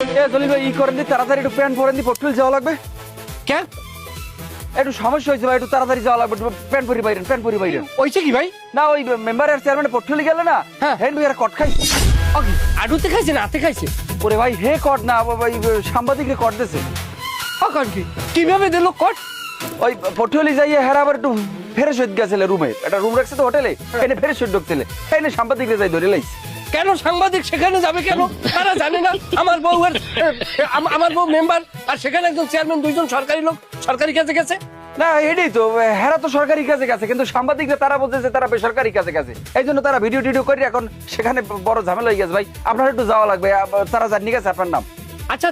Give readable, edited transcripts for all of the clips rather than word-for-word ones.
এ জলিল ভাই ই করেন দি তাড়াতাড়ি একটু প্যান্ট পরেন দি পটুল যাওয়া লাগবে। কেন? একটু সমস্যা হয়েছে ভাই, একটু তাড়াতাড়ি যাওয়া লাগবে। প্যান্ট পরি বাইরেন, প্যান্ট পরি বাইরেন। ওইছে কি ভাই? না ওই মেম্বারের চেয়ারম্যান পটুলি গেল না, হ্যাঁ। হেন ভাই আর কট খাইছে। ওকে, আডুতে খাইছে না হাতে খাইছে? ওরে ভাই হে কট না ভাই, সাংবাদিকরে কট দিছে। এখন কি কিভাবে দিল কট? ওই পটুলি যাইয়ে হেরা আবার একটু ফেরে সইদ গেছিল রুমে, একটা রুম রাখছে তো হোটেলে, এনে ফেরে সইদ ঢুকছিল, এনে সাংবাদিকরে যাই ধরে লাইছে। কেন সাংবাদিক সেখানে যাবে কেন? তারা জানে না আমার বউ আর আমার বউ মেম্বার, আর সেখানে একজন চেয়ারম্যান, দুইজন সরকারি লোক সরকারি কাজে গেছে। না এটাই তো, হেরা তো সরকারি কাজে গেছে, কিন্তু সাংবাদিকরা তারা বলতেছে তারা বেসরকারি কাজে গেছে, এই জন্য তারা ভিডিও টিডিও করে এখন সেখানে বড় ঝামেলা হয়ে গেছে। ভাই আপনার একটু যাওয়া লাগবে, তারা জানি গেছে আপনার নাম। আচ্ছা,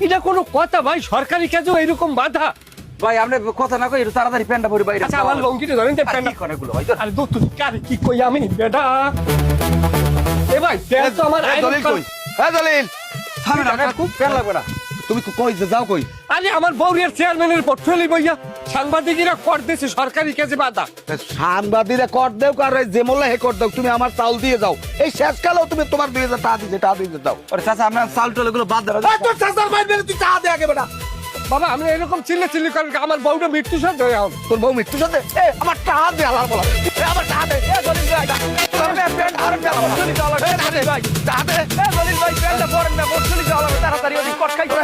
এটা কোনো কথা ভাই? সরকারি কাজেও এরকম বাধা? ভাই আপনি কথা না কই একটু তাড়াতাড়ি প্যান্টটা পরি বাইরে। আচ্ছা, আমার লঙ্গিটা ধরেন যে প্যান্ট করে গুলো ভাই। আরে দূর তুই কারে কি কই আমি বেটা? এ ভাই প্যান্ট তো আমার দলিল কই? হ্যাঁ দলিল, থামেন না, প্যান্ট লাগবে না। তুমি কই যাও কই? আরে আমার বউরিয়ার চেয়ারম্যানের পোর্টফোলিও বইয়া সাংবাদিকেরা কর দিয়েছে সরকারি কাজে বাধা। সাংবাদিকরা কর দেও কার যে মোল্লা হে কর দেও, তুমি আমার চাউল দিয়ে যাও। এই শেষ কালেও তুমি তোমার 2000 টাকা দিতে দাও। আরে চাচা আপনার চাল টল এগুলো বাদ দেবেন। তোর চাচার ভাই বেরে তুই টাকা দে আগে বেটা। বাবা আমি এরকম চিল্লি করেন আমার বউটা মৃত্যু সাথে হয়ে আম। তোর বউ মৃত্যুর সাথে আমার টাকা দে আলার বলা, আমার টাকা দে। জলিল ভাই প্যান্ট ধরেন না, পটুলি যাওয়া লাগবে। টাকা দে ভাই, টাকা দে। জলিল ভাই প্যান্টটা পরেন না, পটুলি যাওয়া লাগবে তাড়াতাড়ি, ওদিকে কট খাইছে।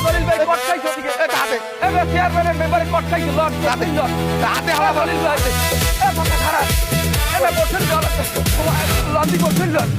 জলিল ভাই কট খাইছে ওদিকে, টাকা দে। এবার চেয়ারম্যানের মেম্বারে কট খাইছে, লট টাকা দে, টাকা দে হালা জলিল ভাই। এ মাথা খারাপ, এবার পটুলি যাওয়া লাগবে, লন্ডি পটুলি লট।